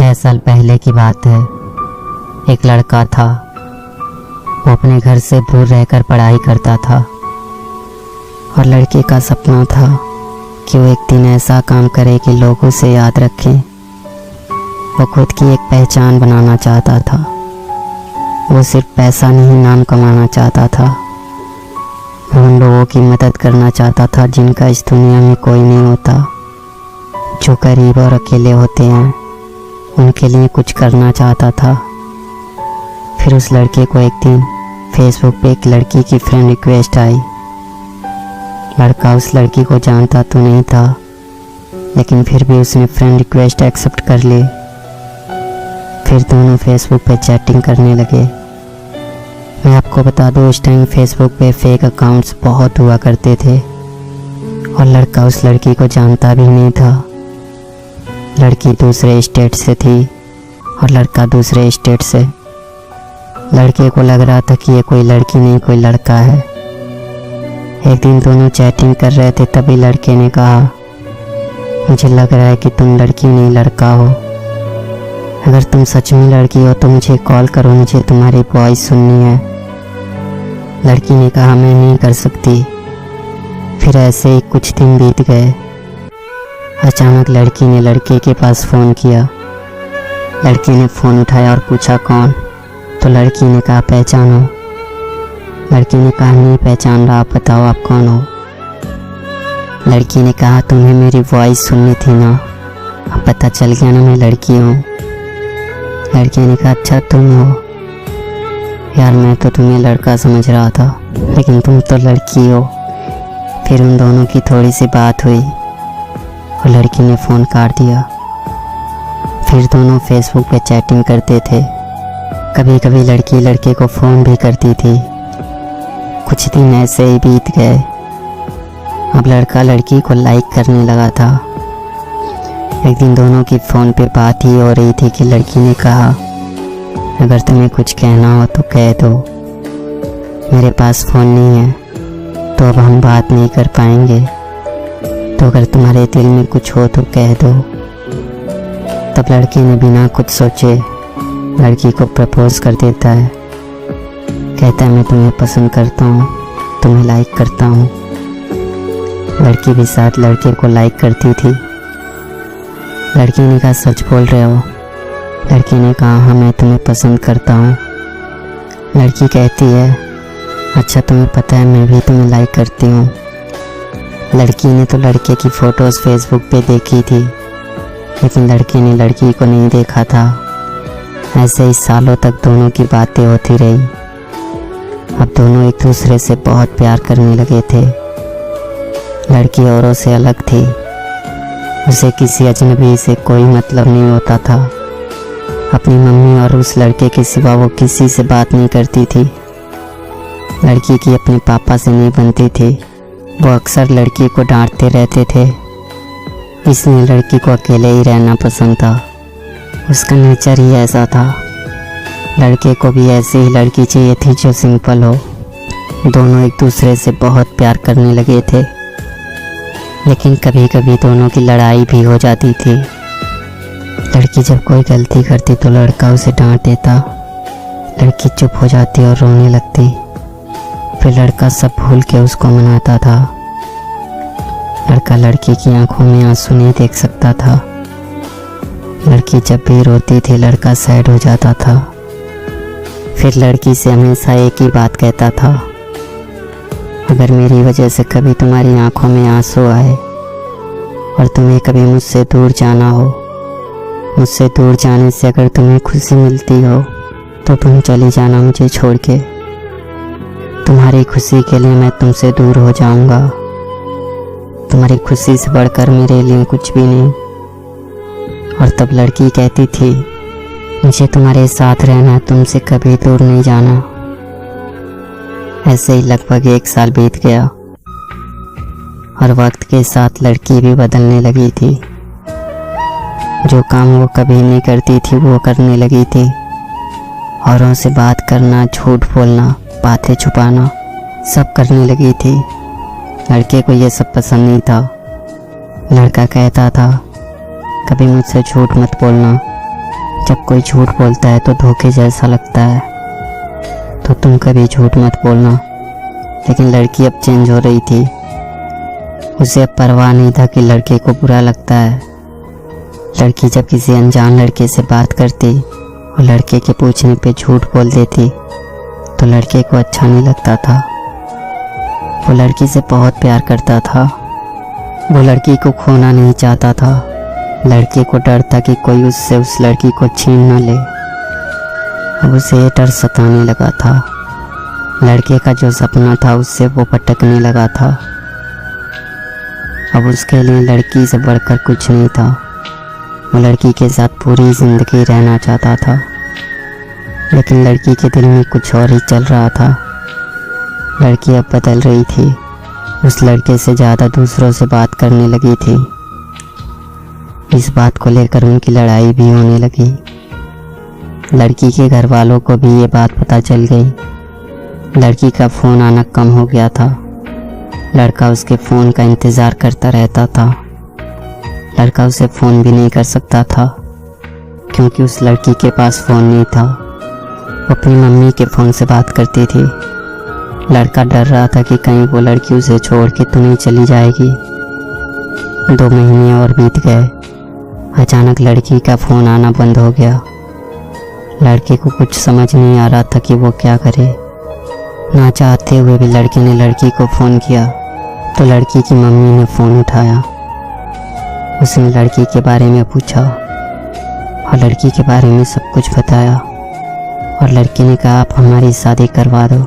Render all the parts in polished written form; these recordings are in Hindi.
6 साल पहले की बात है। एक लड़का था, वो अपने घर से दूर रहकर पढ़ाई करता था और लड़के का सपना था कि वो एक दिन ऐसा काम करे कि लोग उसे याद रखें। वो खुद की एक पहचान बनाना चाहता था। वो सिर्फ पैसा नहीं, नाम कमाना चाहता था। वो उन लोगों की मदद करना चाहता था जिनका इस दुनिया में कोई नहीं होता, जो गरीब और अकेले होते हैं। उनके लिए कुछ करना चाहता था। फिर उस लड़के को एक दिन फेसबुक पे एक लड़की की फ्रेंड रिक्वेस्ट आई। लड़का उस लड़की को जानता तो नहीं था, लेकिन फिर भी उसने फ्रेंड रिक्वेस्ट एक्सेप्ट कर ली। फिर दोनों फेसबुक पे चैटिंग करने लगे। मैं आपको बता दूं, उस टाइम फेसबुक पे फेक अकाउंट्स बहुत हुआ करते थे और लड़का उस लड़की को जानता भी नहीं था। लड़की दूसरे स्टेट से थी और लड़का दूसरे स्टेट से। लड़के को लग रहा था कि ये कोई लड़की नहीं, कोई लड़का है। एक दिन दोनों चैटिंग कर रहे थे, तभी लड़के ने कहा, मुझे लग रहा है कि तुम लड़की नहीं लड़का हो। अगर तुम सच में लड़की हो तो मुझे कॉल करो, मुझे तुम्हारी वॉइस सुननी है। लड़की ने कहा, मैं नहीं कर सकती। फिर ऐसे ही कुछ दिन बीत गए। अचानक लड़की ने लड़के के पास फ़ोन किया। लड़के ने फ़ोन उठाया और पूछा, कौन? तो लड़की ने कहा, पहचानो। लड़की ने कहा, नहीं पहचान रहा, आप बताओ आप कौन हो। लड़की ने कहा, तुम्हें मेरी वॉइस सुननी थी ना, अब पता चल गया ना मैं लड़की हूँ। लड़की ने कहा, अच्छा तुम हो? यार मैं तो तुम्हें लड़का समझ रहा था, लेकिन तुम तो लड़की हो। फिर उन दोनों की थोड़ी सी बात हुई और लड़की ने फ़ोन काट दिया। फिर दोनों फेसबुक पे चैटिंग करते थे। कभी कभी लड़की लड़के को फ़ोन भी करती थी। कुछ दिन ऐसे ही बीत गए। अब लड़का लड़की को लाइक करने लगा था। एक दिन दोनों की फ़ोन पे बात ही हो रही थी कि लड़की ने कहा, अगर तुम्हें कुछ कहना हो तो कह दो, मेरे पास फ़ोन नहीं है तो अब हम बात नहीं कर पाएंगे, तो अगर तुम्हारे दिल में कुछ हो तो कह दो। तब लड़के ने बिना कुछ सोचे लड़की को प्रपोज कर देता है। कहता है, मैं तुम्हें पसंद करता हूँ, तुम्हें लाइक करता हूँ। लड़की भी साथ लड़के को लाइक करती थी। लड़की ने कहा, सच बोल रहे हो? लड़के ने कहा, हाँ मैं तुम्हें पसंद करता हूँ। लड़की कहती है, अच्छा तुम्हें पता है मैं भी तुम्हें लाइक करती हूँ। लड़की ने तो लड़के की फ़ोटोज़ फेसबुक पे देखी थी, लेकिन लड़के ने लड़की को नहीं देखा था। ऐसे ही सालों तक दोनों की बातें होती रही। अब दोनों एक दूसरे से बहुत प्यार करने लगे थे। लड़की औरों से अलग थी। उसे किसी अजनबी से कोई मतलब नहीं होता था। अपनी मम्मी और उस लड़के के सिवा वो किसी से बात नहीं करती थी। लड़की की अपने पापा से नहीं बनती थी। वो अक्सर लड़की को डांटते रहते थे, इसलिए लड़की को अकेले ही रहना पसंद था। उसका नेचर ही ऐसा था। लड़के को भी ऐसी ही लड़की चाहिए थी जो सिंपल हो। दोनों एक दूसरे से बहुत प्यार करने लगे थे, लेकिन कभी कभी दोनों की लड़ाई भी हो जाती थी। लड़की जब कोई गलती करती तो लड़का उसे डांट देता। लड़की चुप हो जाती और रोने लगती। फिर लड़का सब भूल के उसको मनाता था। लड़का लड़की की आंखों में आंसू नहीं देख सकता था। लड़की जब भी रोती थी लड़का सैड हो जाता था। फिर लड़की से हमेशा एक ही बात कहता था, अगर मेरी वजह से कभी तुम्हारी आंखों में आंसू आए और तुम्हें कभी मुझसे दूर जाना हो, मुझसे दूर जाने से अगर तुम्हें खुशी मिलती हो तो तुम चली जाना मुझे छोड़ के। तुम्हारी खुशी के लिए मैं तुमसे दूर हो जाऊंगा। तुम्हारी खुशी से बढ़कर मेरे लिए कुछ भी नहीं। और तब लड़की कहती थी, मुझे तुम्हारे साथ रहना है, तुमसे कभी दूर नहीं जाना। ऐसे ही लगभग 1 साल बीत गया और वक्त के साथ लड़की भी बदलने लगी थी। जो काम वो कभी नहीं करती थी वो करने लगी थी। औरों से बात करना, झूठ बोलना, बातें छुपाना सब करने लगी थी। लड़के को ये सब पसंद नहीं था। लड़का कहता था, कभी मुझसे झूठ मत बोलना, जब कोई झूठ बोलता है तो धोखे जैसा लगता है, तो तुम कभी झूठ मत बोलना। लेकिन लड़की अब चेंज हो रही थी। उसे अब परवाह नहीं था कि लड़के को बुरा लगता है। लड़की जब किसी अनजान लड़के से बात करती और लड़के के पूछने पे झूठ बोल देती तो लड़के को अच्छा नहीं लगता था। वो लड़की से बहुत प्यार करता था। वो लड़की को खोना नहीं चाहता था। लड़के को डर था कि कोई उससे उस लड़की को छीन न ले। अब उसे ये डर सताने लगा था। लड़के का जो सपना था उससे वो भटकने लगा था। अब उसके लिए लड़की से बढ़कर कुछ नहीं था। वो लड़की के साथ पूरी जिंदगी रहना चाहता था, लेकिन लड़की के दिल में कुछ और ही चल रहा था। लड़की अब बदल रही थी। उस लड़के से ज़्यादा दूसरों से बात करने लगी थी। इस बात को लेकर उनकी लड़ाई भी होने लगी। लड़की के घर वालों को भी ये बात पता चल गई। लड़की का फ़ोन आना कम हो गया था। लड़का उसके फ़ोन का इंतज़ार करता रहता था। लड़का उसे फ़ोन भी नहीं कर सकता था क्योंकि उस लड़की के पास फ़ोन नहीं था। वो अपनी मम्मी के फ़ोन से बात करती थी। लड़का डर रहा था कि कहीं वो लड़की उसे छोड़ के तो नहीं चली जाएगी। 2 महीने और बीत गए। अचानक लड़की का फ़ोन आना बंद हो गया। लड़के को कुछ समझ नहीं आ रहा था कि वो क्या करे। ना चाहते हुए भी लड़के ने लड़की को फ़ोन किया तो लड़की की मम्मी ने फ़ोन उठाया। उसने लड़की के बारे में पूछा और लड़की के बारे में सब कुछ बताया। और लड़की ने कहा, आप हमारी शादी करवा दो,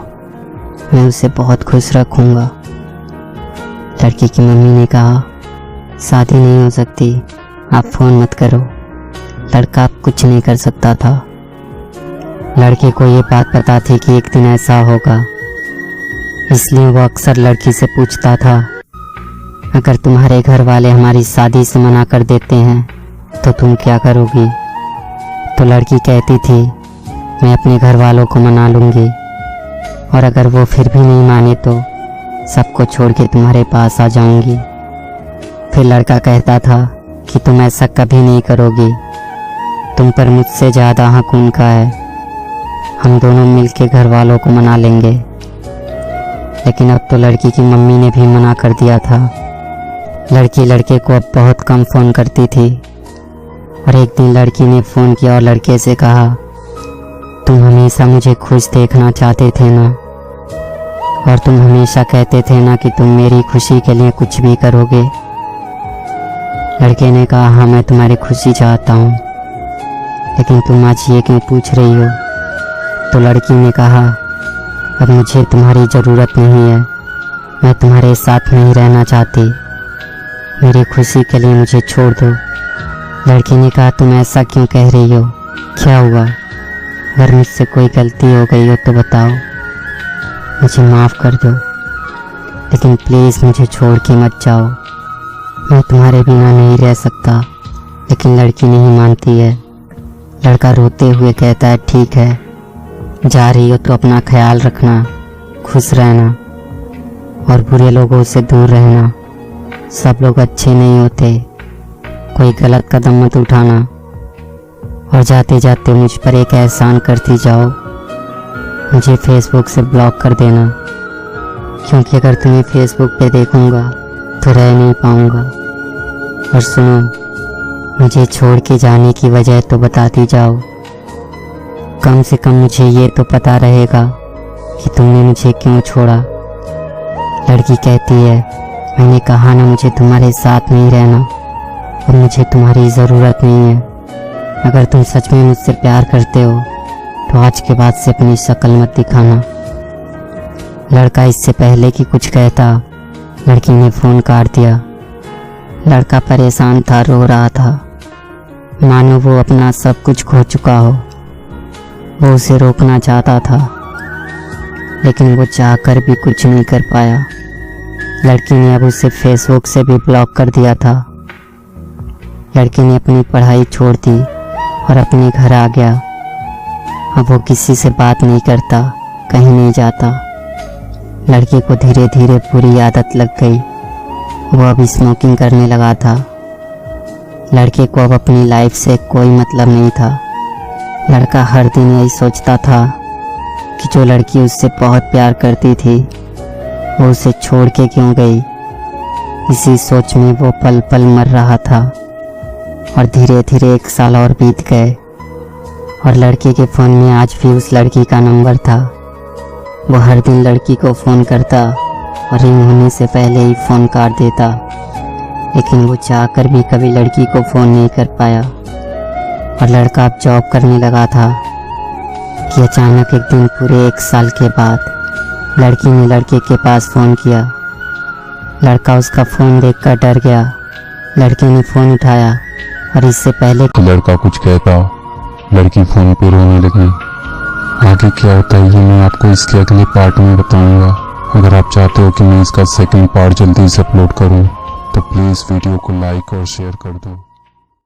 मैं उसे बहुत खुश रखूँगा। लड़की की मम्मी ने कहा, शादी नहीं हो सकती, आप फ़ोन मत करो। लड़का अब कुछ नहीं कर सकता था। लड़के को ये बात पता थी कि एक दिन ऐसा होगा, इसलिए वो अक्सर लड़की से पूछता था, अगर तुम्हारे घर वाले हमारी शादी से मना कर देते हैं तो तुम क्या करोगी? तो लड़की कहती थी, मैं अपने घर वालों को मना लूँगी, और अगर वो फिर भी नहीं माने तो सबको छोड़ के तुम्हारे पास आ जाऊँगी। फिर लड़का कहता था कि तुम ऐसा कभी नहीं करोगी, तुम पर मुझसे ज़्यादा हक उनका है, हम दोनों मिलके घर वालों को मना लेंगे। लेकिन अब तो लड़की की मम्मी ने भी मना कर दिया था। लड़की लड़के को अब बहुत कम फ़ोन करती थी। और एक दिन लड़की ने फ़ोन किया और लड़के से कहा, तुम हमेशा मुझे खुश देखना चाहते थे ना, और तुम हमेशा कहते थे ना कि तुम मेरी खुशी के लिए कुछ भी करोगे। लड़के ने कहा, हाँ मैं तुम्हारी खुशी चाहता हूँ, लेकिन तुम आज ये क्यों पूछ रही हो? तो लड़की ने कहा, अब मुझे तुम्हारी ज़रूरत नहीं है, मैं तुम्हारे साथ नहीं रहना चाहती, मेरी खुशी के लिए मुझे छोड़ दो। लड़की ने कहा, तुम ऐसा क्यों कह रही हो, क्या हुआ? अगर मुझसे कोई गलती हो गई हो तो बताओ, मुझे माफ़ कर दो, लेकिन प्लीज़ मुझे छोड़ के मत जाओ, मैं तुम्हारे बिना नहीं रह सकता। लेकिन लड़की नहीं मानती है। लड़का रोते हुए कहता है, ठीक है, जा रही हो तो अपना ख्याल रखना, खुश रहना और बुरे लोगों से दूर रहना। सब लोग अच्छे नहीं होते, कोई गलत कदम मत उठाना, और जाते जाते मुझ पर एक एहसान करती जाओ, मुझे फेसबुक से ब्लॉक कर देना, क्योंकि अगर तुम्हें फेसबुक पे देखूंगा तो रह नहीं पाऊंगा। और सुनो, मुझे छोड़ के जाने की वजह तो बताती जाओ, कम से कम मुझे ये तो पता रहेगा कि तुमने मुझे क्यों छोड़ा। लड़की कहती है, मैंने कहा ना मुझे तुम्हारे साथ नहीं रहना, और मुझे तुम्हारी ज़रूरत नहीं है। अगर तुम सच में मुझसे प्यार करते हो तो आज के बाद से अपनी शक्ल मत दिखाना। लड़का इससे पहले कि कुछ कहता, लड़की ने फ़ोन काट दिया। लड़का परेशान था, रो रहा था, मानो वो अपना सब कुछ खो चुका हो। वो उसे रोकना चाहता था, लेकिन वो चाहकर भी कुछ नहीं कर पाया। लड़की ने अब उसे फेसबुक से भी ब्लॉक कर दिया था। लड़के ने अपनी पढ़ाई छोड़ दी और अपने घर आ गया। अब वो किसी से बात नहीं करता, कहीं नहीं जाता। लड़के को धीरे धीरे पूरी आदत लग गई। वो अब स्मोकिंग करने लगा था। लड़के को अब अपनी लाइफ से कोई मतलब नहीं था। लड़का हर दिन यही सोचता था कि जो लड़की उससे बहुत प्यार करती थी वो उसे छोड़ के क्यों गई। इसी सोच में वो पल पल मर रहा था। और धीरे धीरे 1 साल और बीत गए और लड़के के फ़ोन में आज भी उस लड़की का नंबर था। वो हर दिन लड़की को फ़ोन करता और रिंग होने से पहले ही फ़ोन काट देता, लेकिन वो चाहकर भी कभी लड़की को फ़ोन नहीं कर पाया। और लड़का अब जॉब करने लगा था कि अचानक एक दिन पूरे 1 साल के बाद लड़की ने लड़के के पास फ़ोन किया। लड़का उसका फ़ोन देखकर डर गया। लड़के ने फ़ोन उठाया और इससे पहले तो लड़का कुछ कहता, लड़की फोन पे रोने लगी। आगे क्या होता है ये मैं आपको इसके अगले पार्ट में बताऊंगा। अगर आप चाहते हो कि मैं इसका सेकंड पार्ट जल्दी से अपलोड करूं तो प्लीज़ वीडियो को लाइक और शेयर कर दो।